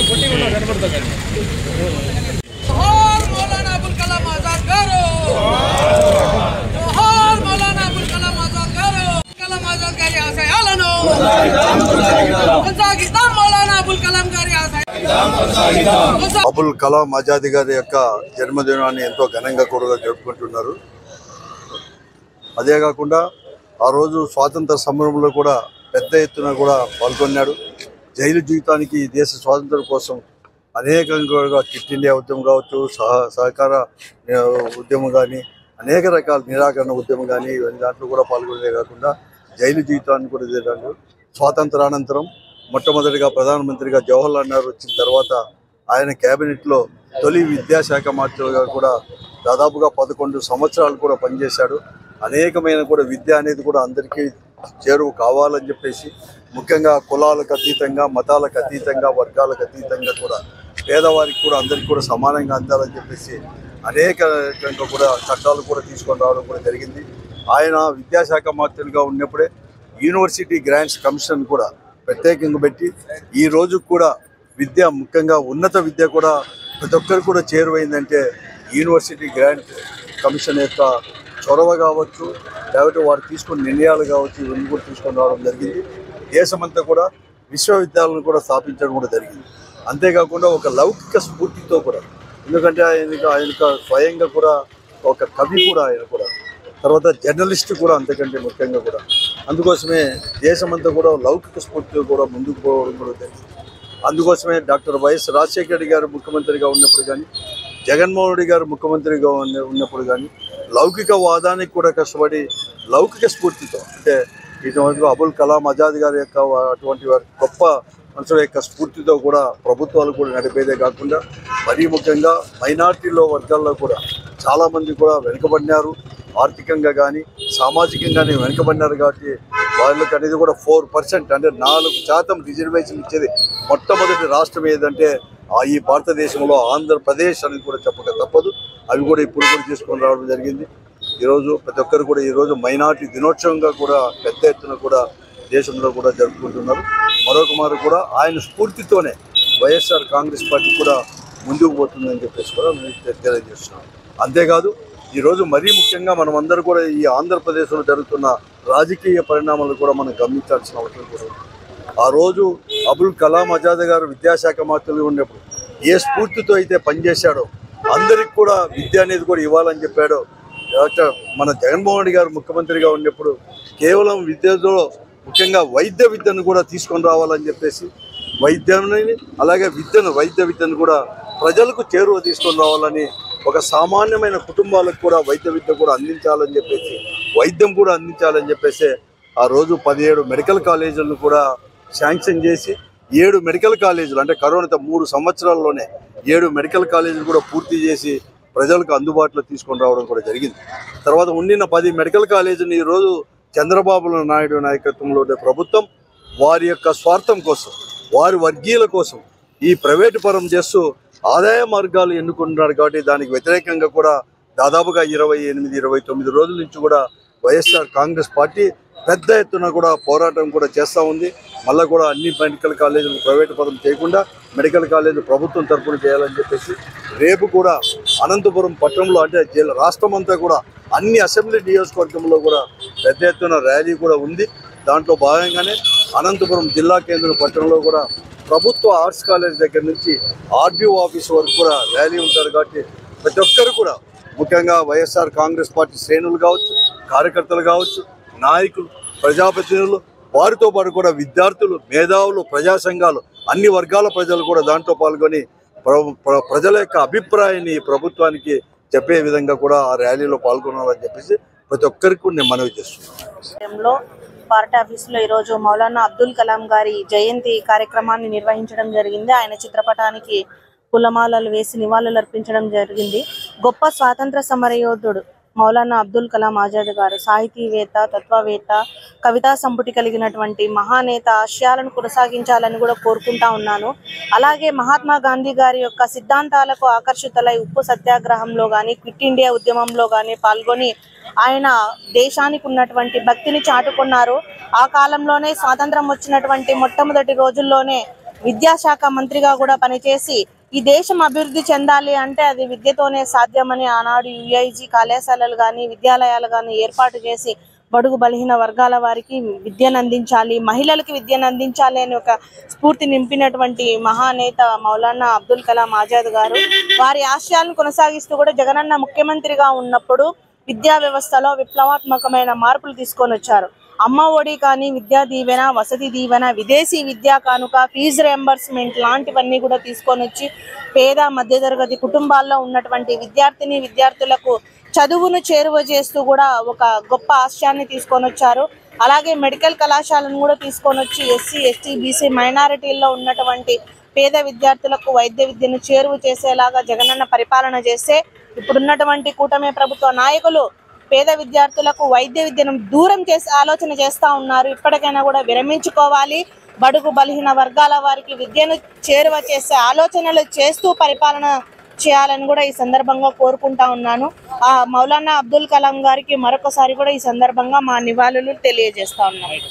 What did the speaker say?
मौलाना अबुल कलाम आजाद गारो जोहार मौलाना अबुल कलाम आजाद गारो कलाम आजाद गारी आशयाలను కొనసాగిస్తాం మౌలానా అబుల్ కలాం గారి ఆశయాలను అబుల్ కలాం ఆజాద్ గారి యొక్క జన్మదినాన్ని ఎంతో ఘనంగా కూడా జరుపుకుంటున్నారు. అదే కాకుండా ఆ రోజు స్వాతంత్ర సమరంలో కూడా పెద్ద ఎత్తున కూడా పాల్గొన్నాడు. జైలు జీవితానికి దేశ స్వాతంత్రం కోసం అనేకంగా క్విట్ ఇండియా ఉద్యమం కావచ్చు, సహకార ఉద్యమం కానీ, అనేక రకాల నిరాకరణ ఉద్యమం కానీ ఇవన్నీ దాంట్లో కూడా పాల్గొనే కాకుండా జైలు జీవితాన్ని కూడా చేశాడు. స్వాతంత్రానంతరం మొట్టమొదటిగా ప్రధానమంత్రిగా జవహర్లాల్ నెహ్రూ వచ్చిన తర్వాత ఆయన క్యాబినెట్లో తొలి విద్యాశాఖ మంత్రిగా కూడా దాదాపుగా 11 సంవత్సరాలు కూడా పనిచేశాడు. అనేకమైన కూడా విద్య అనేది కూడా అందరికీ చేరువు కావాలని చెప్పేసి, ముఖ్యంగా కులాలకు అతీతంగా, మతాలకు అతీతంగా, వర్గాలకు అతీతంగా కూడా పేదవారికి కూడా అందరికీ కూడా సమానంగా అందాలని చెప్పేసి అనేక రకంగా కూడా చట్టాలు కూడా తీసుకొని రావడం కూడా జరిగింది. ఆయన విద్యాశాఖ మంత్రిగా ఉన్నప్పుడే యూనివర్సిటీ గ్రాంట్స్ కమిషన్ కూడా ప్రత్యేకంగా పెట్టి ఈ రోజు కూడా విద్య, ముఖ్యంగా ఉన్నత విద్య కూడా ప్రతి ఒక్కరు కూడా చేరువైందంటే యూనివర్సిటీ గ్రాంట్ కమిషన్ యొక్క చొరవ కావచ్చు, లేకపోతే వారు తీసుకున్న నిర్ణయాలు కావచ్చు, ఇవన్నీ కూడా తీసుకొని రావడం జరిగింది. దేశమంతా కూడా విశ్వవిద్యాలయాలను కూడా స్థాపించడం కూడా జరిగింది. అంతేకాకుండా ఒక లౌకిక స్ఫూర్తితో కూడా, ఎందుకంటే ఆయన స్వయంగా కూడా ఒక కవి కూడా, ఆయన కూడా తర్వాత జర్నలిస్ట్ కూడా, అంతకంటే ముఖ్యంగా కూడా అందుకోసమే దేశమంతా కూడా లౌకిక స్ఫూర్తితో కూడా ముందుకు పోవడం కూడా జరిగింది. అందుకోసమే డాక్టర్ వైఎస్ రాజశేఖర రెడ్డి గారు ముఖ్యమంత్రిగా ఉన్నప్పుడు కానీ, జగన్మోహన్ రెడ్డి గారు ముఖ్యమంత్రిగా ఉన్నప్పుడు కానీ లౌకిక వాదానికి కూడా కష్టపడి లౌకిక స్ఫూర్తితో, అంటే ఇటువంటి అబుల్ కలాం ఆజాద్ గారి యొక్క అటువంటి గొప్ప మనుషుల యొక్క స్ఫూర్తితో కూడా ప్రభుత్వాలు కూడా నడిపేదే కాకుండా మరీ ముఖ్యంగా మైనార్టీలో వర్గాల్లో కూడా చాలామంది కూడా వెనుకబడినారు. ఆర్థికంగా కానీ సామాజికంగానే వెనుకబడినారు. కాబట్టి వాళ్ళకి అనేది కూడా 4% అంటే 4% రిజర్వేషన్ ఇచ్చేది మొట్టమొదటి రాష్ట్రం ఏదంటే ఈ భారతదేశంలో ఆంధ్రప్రదేశ్ అనేది కూడా చెప్పక తప్పదు. అవి కూడా ఇప్పుడు కూడా తీసుకొని రావడం జరిగింది. ఈరోజు ప్రతి ఒక్కరు కూడా ఈరోజు మైనార్టీ దినోత్సవంగా కూడా పెద్ద ఎత్తున కూడా దేశంలో కూడా జరుపుకుంటున్నారు. మరొక మారు కూడా ఆయన స్ఫూర్తితోనే వైఎస్ఆర్ కాంగ్రెస్ పార్టీ కూడా ముందుకు పోతుందని చెప్పేసి కూడా తెలియజేస్తున్నాం. అంతేకాదు ఈరోజు మరీ ముఖ్యంగా మనం అందరూ కూడా ఈ ఆంధ్రప్రదేశ్లో జరుగుతున్న రాజకీయ పరిణామాలు కూడా మనం గమనించాల్సిన అవసరం కూడా ఉంది. ఆ రోజు అబుల్ కలాం ఆజాద్ గారు విద్యాశాఖ మంత్రులు ఉన్నప్పుడు ఏ స్ఫూర్తితో అయితే పనిచేశాడో, అందరికి కూడా విద్య అనేది కూడా ఇవ్వాలని చెప్పాడో, మన జగన్మోహన్ రెడ్డి గారు ముఖ్యమంత్రిగా ఉన్నప్పుడు కేవలం విద్యలో ముఖ్యంగా వైద్య విద్యను కూడా తీసుకొని రావాలని చెప్పేసి వైద్యాన్ని, అలాగే వైద్య విద్యను కూడా ప్రజలకు చేరువ తీసుకొని రావాలని, ఒక సామాన్యమైన కుటుంబాలకు కూడా వైద్య విద్య కూడా అందించాలని చెప్పేసి, వైద్యం కూడా అందించాలని చెప్పేసి ఆ రోజు 17 మెడికల్ కాలేజీలను కూడా శాంక్షన్ చేసి 7 మెడికల్ కాలేజీలు, అంటే కరోనా 3 సంవత్సరాల్లోనే 7 మెడికల్ కాలేజీలు కూడా పూర్తి చేసి ప్రజలకు అందుబాటులో తీసుకొని రావడం కూడా జరిగింది. తర్వాత ఉండిన 10 మెడికల్ కాలేజీని ఈరోజు చంద్రబాబు నాయుడు నాయకత్వంలో ప్రభుత్వం వారి యొక్క స్వార్థం కోసం, వారి వర్గీయుల కోసం ఈ ప్రైవేటు పరం చేస్తూ ఆదాయ మార్గాలు ఎన్నుకుంటున్నారు. కాబట్టి దానికి వ్యతిరేకంగా కూడా దాదాపుగా 28-29 రోజుల నుంచి కూడా వైఎస్ఆర్ కాంగ్రెస్ పార్టీ పెద్ద ఎత్తున కూడా పోరాటం కూడా చేస్తూ ఉంది. మళ్ళీ కూడా అన్ని మెడికల్ కాలేజీలు ప్రైవేటు పరం చేయకుండా మెడికల్ కాలేజీలు ప్రభుత్వం తరఫున చేయాలని చెప్పేసి రేపు కూడా అనంతపురం పట్టణంలో, అంటే రాష్ట్రం అంతా కూడా అన్ని అసెంబ్లీ నియోజకవర్గంలో కూడా పెద్ద ఎత్తున ర్యాలీ కూడా ఉంది. దాంట్లో భాగంగానే అనంతపురం జిల్లా కేంద్ర పట్టణంలో కూడా ప్రభుత్వ ఆర్ట్స్ కాలేజ్ దగ్గర నుంచి ఆర్డీఓ ఆఫీస్ వరకు కూడా ర్యాలీ ఉంటారు. కాబట్టి ప్రతి ఒక్కరు కూడా, ముఖ్యంగా వైఎస్ఆర్ కాంగ్రెస్ పార్టీ శ్రేణులు కావచ్చు, కార్యకర్తలు కావచ్చు, నాయకులు, ప్రజాప్రతినిధులు, వారితో పాటు కూడా విద్యార్థులు, మేధావులు, ప్రజా సంఘాలు, అన్ని వర్గాల ప్రజలు కూడా దాంట్లో పాల్గొని ప్రజల యొక్క అభిప్రాయాన్ని ప్రభుత్వానికి చెప్పే విధంగా కూడా ఆ ర్యాలీలో పాల్గొనాలని చెప్పేసి ప్రతి ఒక్కరికి నేను మనవి చేస్తున్నాను. పార్టీ ఆఫీసులో ఈరోజు మౌలానా అబ్దుల్ కలాం గారి జయంతి కార్యక్రమాన్ని నిర్వహించడం జరిగింది. ఆయన చిత్రపటానికి పూలమాలలు వేసి నివాళులు అర్పించడం జరిగింది. గొప్ప స్వాతంత్ర సమరయోధుడు మౌలానా అబ్దుల్ కలాం ఆజాద్ గారు సాహితీవేత్త, తత్వవేత్త, కవితా సంపుటి కలిగినటువంటి మహానేత ఆశయాలను కొనసాగించాలని కూడా కోరుకుంటా ఉన్నాను. అలాగే మహాత్మా గాంధీ గారి యొక్క సిద్ధాంతాలకు ఆకర్షితులై ఉప్పు సత్యాగ్రహంలో కానీ, క్విట్ ఇండియా ఉద్యమంలో కానీ పాల్గొని ఆయన దేశానికి ఉన్నటువంటి భక్తిని చాటుకున్నారు. ఆ కాలంలోనే స్వాతంత్రం వచ్చినటువంటి మొట్టమొదటి రోజుల్లోనే విద్యాశాఖ మంత్రిగా కూడా పనిచేసి ఈ దేశం అభివృద్ధి చెందాలి అంటే అది విద్యతోనే సాధ్యమని ఆనాడు యుఐజీ కళాశాలలు కానీ విద్యాలయాలు కానీ ఏర్పాటు చేసి బడుగు బలహీన వర్గాల వారికి విద్యను అందించాలి, మహిళలకు విద్యను అందించాలి అని ఒక స్ఫూర్తి నింపినటువంటి మహానేత మౌలానా అబ్దుల్ కలాం ఆజాద్ గారు వారి ఆశయాలను కొనసాగిస్తూ కూడా జగనన్న ముఖ్యమంత్రిగా ఉన్నప్పుడు విద్యా వ్యవస్థలో విప్లవాత్మకమైన మార్పులు తీసుకొని వచ్చారు. అమ్మ ఒడి కానీ, విద్యా దీవెన, వసతి దీవెన, విదేశీ విద్యా కానుక, ఫీజు రియంబర్స్మెంట్ లాంటివన్నీ కూడా తీసుకొని వచ్చి పేద మధ్యతరగతి కుటుంబాల్లో ఉన్నటువంటి విద్యార్థులకు చదువును చేరువ చేస్తూ కూడా ఒక గొప్ప ఆశయాన్ని తీసుకొని వచ్చారు. అలాగే మెడికల్ కళాశాలను కూడా తీసుకొని వచ్చి ఎస్సీ, ఎస్టీ, బీసీ మైనారిటీల్లో ఉన్నటువంటి పేద విద్యార్థులకు వైద్య విద్యను చేరువ చేసేలాగా జగనన్న పరిపాలన చేస్తే ఇప్పుడున్నటువంటి కూటమి ప్రభుత్వ నాయకులు పేద విద్యార్థులకు వైద్య విద్యను దూరం చేసి ఆలోచన చేస్తూ ఉన్నారు. ఇప్పటికైనా కూడా విరమించుకోవాలి, బడుగు బలహీన వర్గాల వారికి విద్యను చేరువ చేసే ఆలోచనలు చేస్తూ పరిపాలన చేయాలని కూడా ఈ సందర్భంగా కోరుకుంటా ఉన్నాను. మౌలానా అబ్దుల్ కలాం గారికి మరొకసారి కూడా ఈ సందర్భంగా మా నివాళులు తెలియజేస్తా ఉన్నాను.